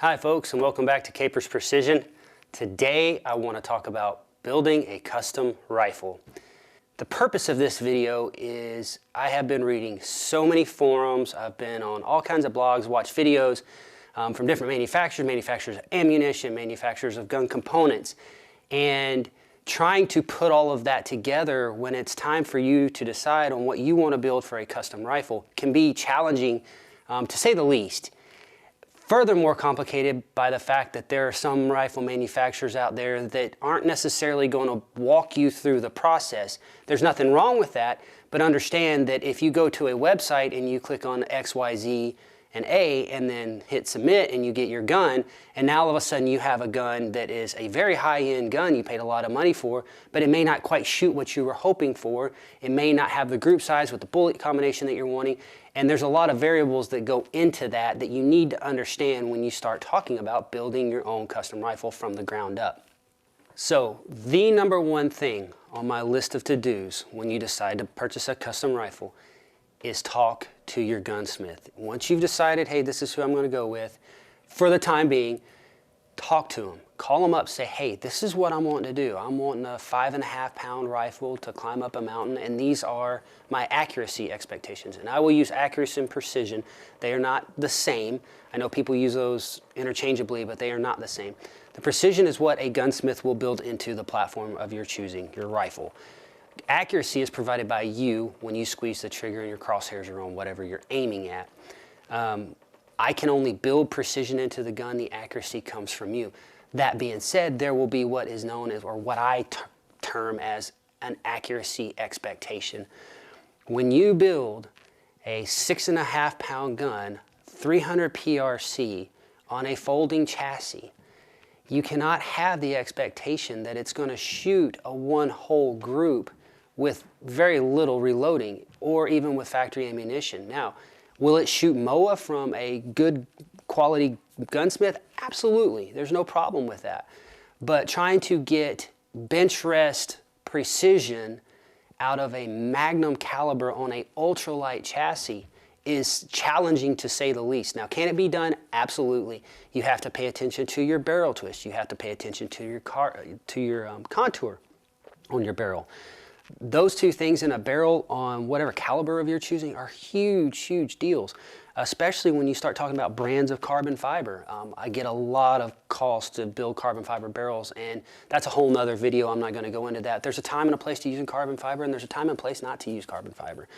Hi folks, and welcome back to Capers Precision. Today I want to talk about building a custom rifle. The purpose of this video is I have been reading so many forums, I've been on all kinds of blogs, watched videos from different manufacturers of ammunition, manufacturers of gun components, and trying to put all of that together when it's time for you to decide on what you want to build for a custom rifle can be challenging, to say the least. Furthermore complicated by the fact that there are some rifle manufacturers out there that aren't necessarily going to walk you through the process. There's nothing wrong with that, but understand that if you go to a website and you click on X, Y, Z, and A and then hit submit and you get your gun, and now all of a sudden you have a gun that is a very high-end gun you paid a lot of money for, but it may not quite shoot what you were hoping for. It may not have the group size with the bullet combination that you're wanting, and there's a lot of variables that go into that you need to understand when you start talking about building your own custom rifle from the ground up. So the number one thing on my list of to-dos when you decide to purchase a custom rifle is talk to your gunsmith. Once you've decided, hey, this is who I'm going to go with, for the time being, talk to them. Call them up, say, hey, this is what I'm wanting to do. I'm wanting a 5.5 pound rifle to climb up a mountain, and these are my accuracy expectations. And I will use accuracy and precision. They are not the same. I know people use those interchangeably, but they are not the same. The precision is what a gunsmith will build into the platform of your choosing, your rifle. Accuracy is provided by you when you squeeze the trigger and your crosshairs are on whatever you're aiming at. I can only build precision into the gun. The accuracy comes from you. That being said, there will be what is known as, or what I term as, an accuracy expectation. When you build a 6.5 pound gun, 300 PRC on a folding chassis, you cannot have the expectation that it's going to shoot a one-hole group with very little reloading, or even with factory ammunition. Now, will it shoot MOA from a good quality gunsmith? Absolutely, there's no problem with that. But trying to get bench rest precision out of a Magnum caliber on a ultralight chassis is challenging, to say the least. Now, can it be done? Absolutely. You have to pay attention to your barrel twist. You have to pay attention to your contour on your barrel. Those two things in a barrel on whatever caliber of you're choosing are huge, huge deals, especially when you start talking about brands of carbon fiber. I get a lot of calls to build carbon fiber barrels, and that's a whole nother video. I'm not going to go into that. There's a time and a place to use carbon fiber, and there's a time and place not to use carbon fiber.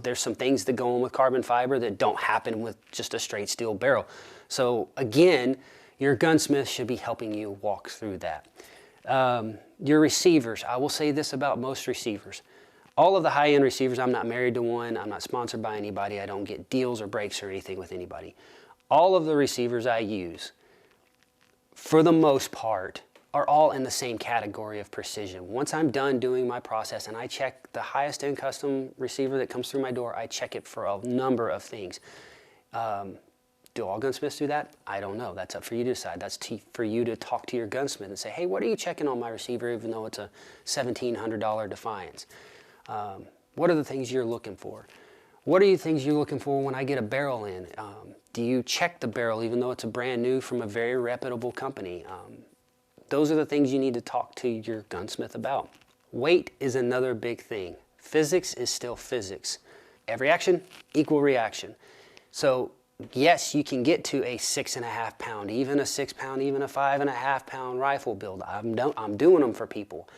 There's some things that go on with carbon fiber that don't happen with just a straight steel barrel. So again, your gunsmith should be helping you walk through that. Your receivers, I will say this about most receivers. All of the high-end receivers, I'm not married to one, I'm not sponsored by anybody, I don't get deals or breaks or anything with anybody. All of the receivers I use, for the most part, are all in the same category of precision. Once I'm done doing my process and I check the highest end custom receiver that comes through my door, I check it for a number of things. Do all gunsmiths do that? I don't know. That's up for you to decide. That's for you to talk to your gunsmith and say, hey, what are you checking on my receiver even though it's a $1,700 Defiance? What are the things you're looking for? What are the things you're looking for when I get a barrel in? Do you check the barrel even though it's a brand new from a very reputable company? Those are the things you need to talk to your gunsmith about. Weight is another big thing. Physics is still physics. Every action, equal reaction. So yes, you can get to a 6.5 pound, even a 6 pound, even a 5.5 pound rifle build. I'm doing them for people.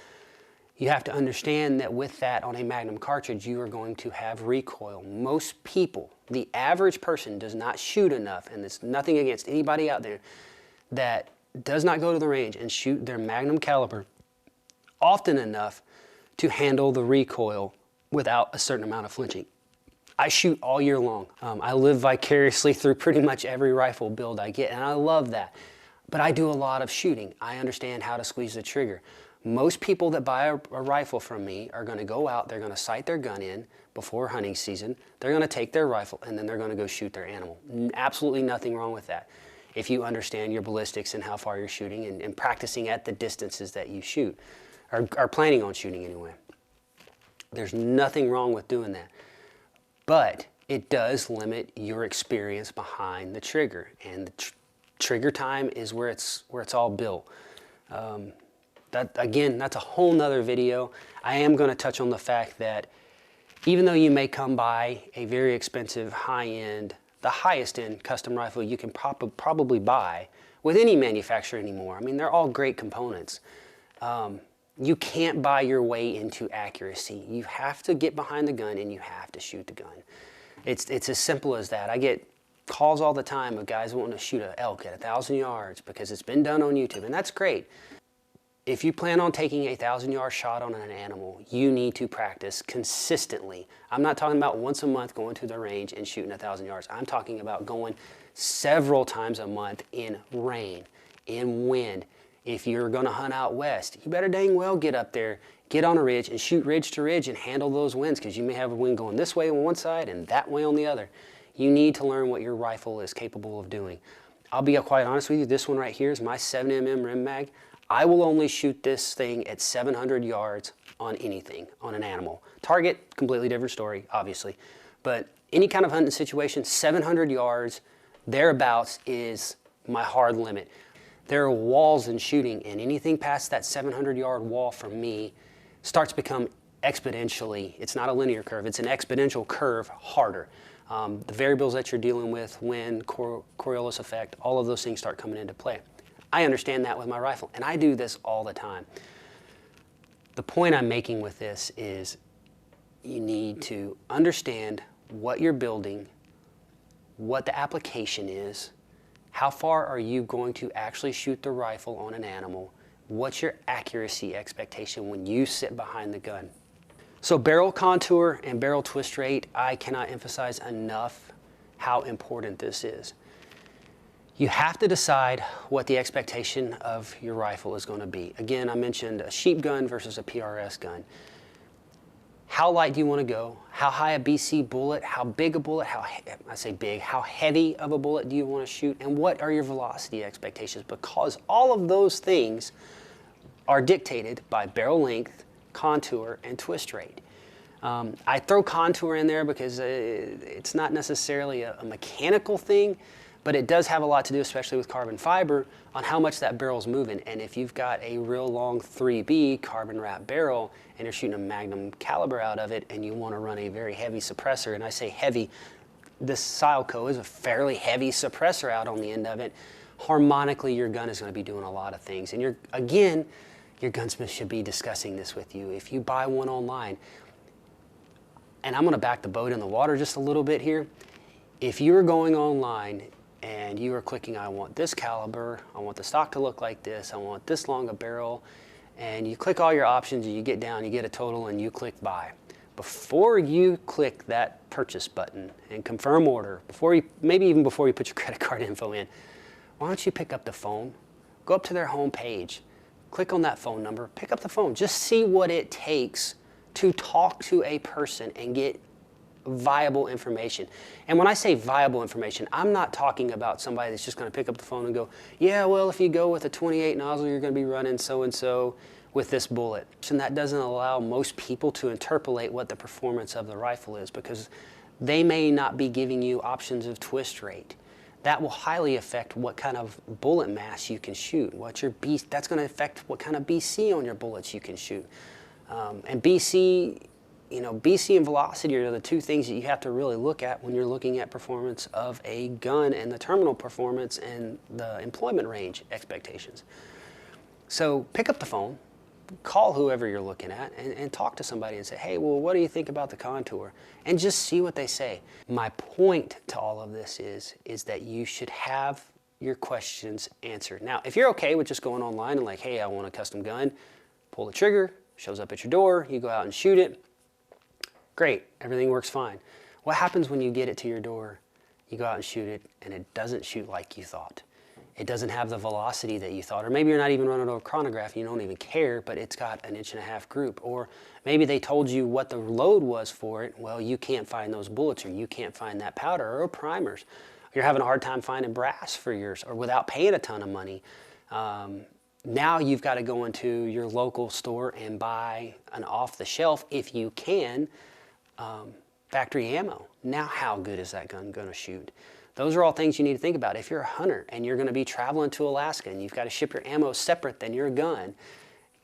You have to understand that with that on a Magnum cartridge, you are going to have recoil. Most people, the average person, does not shoot enough, and it's nothing against anybody out there that does not go to the range and shoot their Magnum caliber often enough to handle the recoil without a certain amount of flinching. I shoot all year long. I live vicariously through pretty much every rifle build I get, and I love that. But I do a lot of shooting. I understand how to squeeze the trigger. Most people that buy a rifle from me are going to go out, they're going to sight their gun in before hunting season, they're going to take their rifle, and then they're going to go shoot their animal. Absolutely nothing wrong with that if you understand your ballistics and how far you're shooting and practicing at the distances that you shoot, or are planning on shooting anyway. There's nothing wrong with doing that. But it does limit your experience behind the trigger. And trigger time is where it's all built. Again, that's a whole nother video. I am going to touch on the fact that even though you may come by a very expensive high-end, the highest end custom rifle you can probably buy with any manufacturer anymore. I mean, they're all great components. You can't buy your way into accuracy. You have to get behind the gun and you have to shoot the gun. It's as simple as that. I get calls all the time of guys wanting to shoot an elk at 1,000 yards because it's been done on YouTube, and that's great. If you plan on taking a 1,000-yard shot on an animal, you need to practice consistently. I'm not talking about once a month going to the range and shooting 1,000 yards. I'm talking about going several times a month in rain, in wind. If you're going to hunt out west, you better dang well get up there, get on a ridge and shoot ridge to ridge and handle those winds, because you may have a wind going this way on one side and that way on the other. You need to learn what your rifle is capable of doing. I'll be quite honest with you, this one right here is my 7mm rim mag. I will only shoot this thing at 700 yards on anything, on an animal. Target, completely different story, obviously. But any kind of hunting situation, 700 yards, thereabouts is my hard limit. There are walls in shooting, and anything past that 700-yard wall for me starts to become exponentially, it's not a linear curve, it's an exponential curve harder. The variables that you're dealing with, wind, Coriolis effect, all of those things start coming into play. I understand that with my rifle, and I do this all the time. The point I'm making with this is you need to understand what you're building, what the application is, how far are you going to actually shoot the rifle on an animal, what's your accuracy expectation when you sit behind the gun. So barrel contour and barrel twist rate, I cannot emphasize enough how important this is. You have to decide what the expectation of your rifle is going to be. Again, I mentioned a sheep gun versus a PRS gun. How light do you want to go? How high a BC bullet? How big a bullet? I say big, how heavy of a bullet do you want to shoot? And what are your velocity expectations? Because all of those things are dictated by barrel length, contour, and twist rate. I throw contour in there because it's not necessarily a mechanical thing, but it does have a lot to do, especially with carbon fiber, on how much that barrel's moving. And if you've got a real long 3B carbon wrap barrel and you're shooting a magnum caliber out of it and you want to run a very heavy suppressor, and I say heavy, this Silco is a fairly heavy suppressor out on the end of it, harmonically your gun is going to be doing a lot of things. And again, your gunsmith should be discussing this with you. If you buy one online, and I'm going to back the boat in the water just a little bit here, if you're going online and you are clicking, I want this caliber, I want the stock to look like this, I want this long a barrel, and you click all your options and you get down, you get a total, and you click buy. Before you click that purchase button and confirm order, maybe even before you put your credit card info in, why don't you pick up the phone, go up to their home page, click on that phone number, pick up the phone, just see what it takes to talk to a person and get viable information. And when I say viable information, I'm not talking about somebody that's just going to pick up the phone and go, yeah, well, if you go with a 28 nozzle, you're going to be running so-and-so with this bullet. And that doesn't allow most people to interpolate what the performance of the rifle is, because they may not be giving you options of twist rate. That will highly affect what kind of bullet mass you can shoot. That's going to affect what kind of BC on your bullets you can shoot. And BC and velocity are the two things that you have to really look at when you're looking at performance of a gun, and the terminal performance and the employment range expectations. So pick up the phone, call whoever you're looking at, and talk to somebody and say, hey, well, what do you think about the contour? And just see what they say. My point to all of this is that you should have your questions answered. Now, if you're okay with just going online and like, hey, I want a custom gun, pull the trigger, shows up at your door, you go out and shoot it, great, everything works fine. What happens when you get it to your door, you go out and shoot it, and it doesn't shoot like you thought? It doesn't have the velocity that you thought, or maybe you're not even running a chronograph and you don't even care, but it's got an 1.5 inch group. Or maybe they told you what the load was for it. Well, you can't find those bullets, or you can't find that powder or primers. You're having a hard time finding brass for yours, or without paying a ton of money. Now you've got to go into your local store and buy an off-the-shelf, if you can, factory ammo. Now how good is that gun going to shoot? Those are all things you need to think about. If you're a hunter and you're going to be traveling to Alaska and you've got to ship your ammo separate than your gun,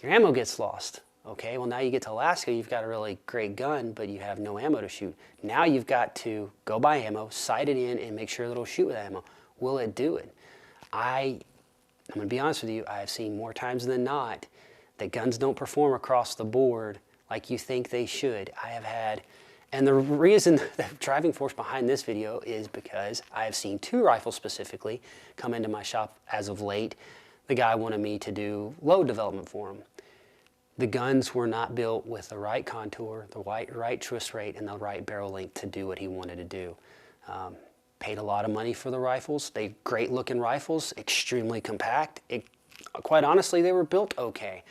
your ammo gets lost. Okay, well now you get to Alaska, you've got a really great gun, but you have no ammo to shoot. Now you've got to go buy ammo, sight it in, and make sure that it'll shoot with ammo. Will it do it? I'm going to be honest with you, I have seen more times than not that guns don't perform across the board like you think they should. I have had, and the reason, the driving force behind this video is because I have seen 2 rifles specifically come into my shop as of late. The guy wanted me to do load development for him. The guns were not built with the right contour, the right twist rate, and the right barrel length to do what he wanted to do. Paid a lot of money for the rifles. They're great looking rifles, extremely compact. Quite honestly, they were built okay.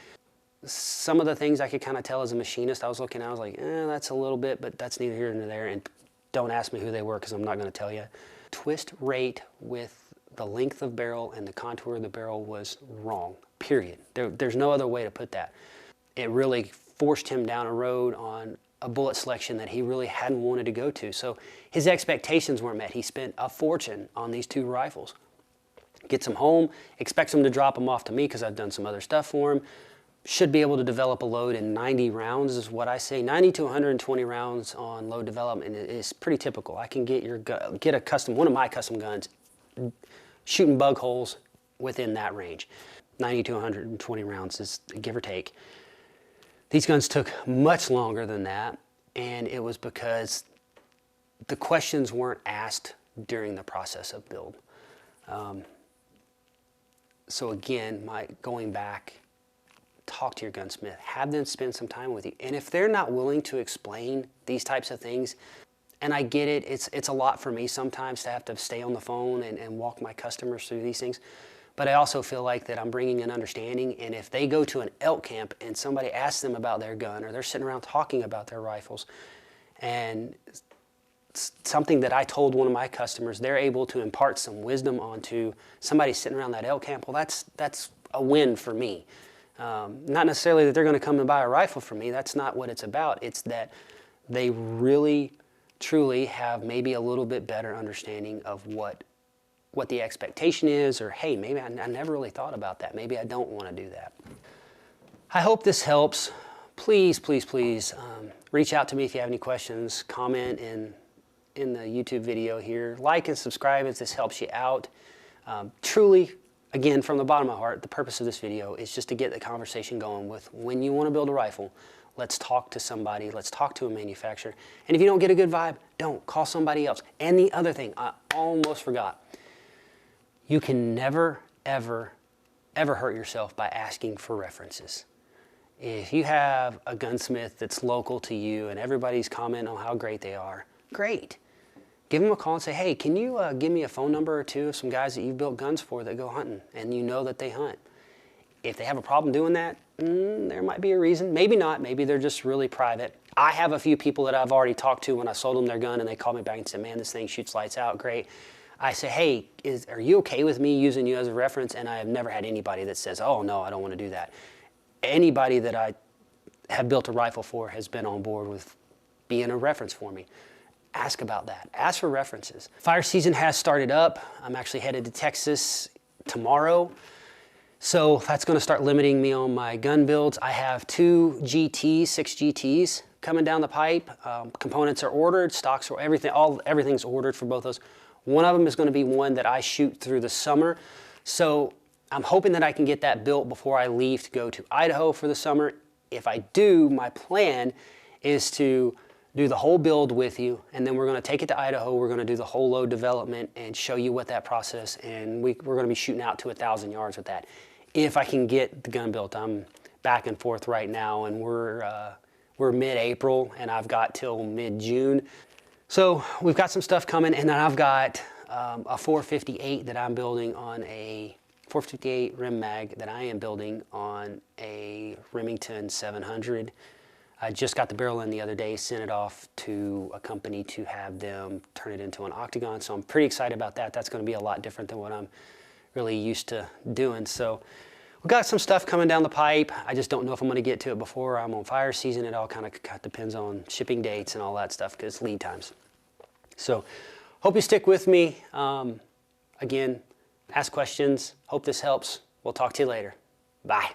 Some of the things I could kind of tell as a machinist, I was looking at, I was like, that's a little bit, but that's neither here nor there, and don't ask me who they were because I'm not going to tell you. Twist rate with the length of barrel and the contour of the barrel was wrong, period. There's no other way to put that. It really forced him down a road on a bullet selection that he really hadn't wanted to go to. So his expectations weren't met. He spent a fortune on these 2 rifles. Gets them home, expects them to drop them off to me because I've done some other stuff for him. Should be able to develop a load in 90 rounds is what I say. 90 to 120 rounds on load development is pretty typical. I can get one of my custom guns shooting bug holes within that range. 90 to 120 rounds is give or take. These guns took much longer than that, and it was because the questions weren't asked during the process of build. So again, going back, talk to your gunsmith, have them spend some time with you. And if they're not willing to explain these types of things, and I get it, it's a lot for me sometimes to have to stay on the phone and walk my customers through these things. But I also feel like that I'm bringing an understanding, and if they go to an elk camp and somebody asks them about their gun, or they're sitting around talking about their rifles, and something that I told one of my customers, they're able to impart some wisdom onto somebody sitting around that elk camp, well, that's a win for me. Not necessarily that they're going to come and buy a rifle from me. That's not what it's about. It's that they really, truly have maybe a little bit better understanding of what the expectation is, or hey, maybe I never really thought about that. Maybe I don't want to do that. I hope this helps. Please, please, please reach out to me if you have any questions. Comment in the YouTube video here. Like and subscribe if this helps you out. Truly, again, from the bottom of my heart, the purpose of this video is just to get the conversation going with when you want to build a rifle. Let's talk to somebody. Let's talk to a manufacturer. And if you don't get a good vibe, don't. Call somebody else. And the other thing, I almost forgot. You can never, ever, ever hurt yourself by asking for references. If you have a gunsmith that's local to you and everybody's commenting on how great they are, great. Give them a call and say, hey, can you give me a phone number or 2 of some guys that you've built guns for that go hunting and you know that they hunt? If they have a problem doing that, there might be a reason. Maybe not. Maybe they're just really private. I have a few people that I've already talked to when I sold them their gun and they called me back and said, man, this thing shoots lights out, great. I say, hey, are you okay with me using you as a reference? And I have never had anybody that says, oh, no, I don't want to do that. Anybody that I have built a rifle for has been on board with being a reference for me. Ask about that. Ask for references. Fire season has started up. I'm actually headed to Texas tomorrow. So that's going to start limiting me on my gun builds. I have 2 GTs, 6 GTs coming down the pipe. Components are ordered, stocks are everything's ordered for both those. One of them is going to be one that I shoot through the summer. So I'm hoping that I can get that built before I leave to go to Idaho for the summer. If I do, my plan is to do the whole build with you, and then we're going to take it to Idaho. We're going to do the whole load development and show you what that process, and we're going to be shooting out to 1,000 yards with that. If I can get the gun built. I'm back and forth right now, and we're mid-April, and I've got till mid-June. So we've got some stuff coming, and then I've got a 458 that I'm building on a 458 rim mag that I am building on a Remington 700. I just got the barrel in the other day, sent it off to a company to have them turn it into an octagon. So I'm pretty excited about that. That's going to be a lot different than what I'm really used to doing. So we've got some stuff coming down the pipe. I just don't know if I'm going to get to it before I'm on fire season. It all kind of depends on shipping dates and all that stuff because lead times. So Hope you stick with me. Again, ask questions. Hope this helps. We'll talk to you later. Bye.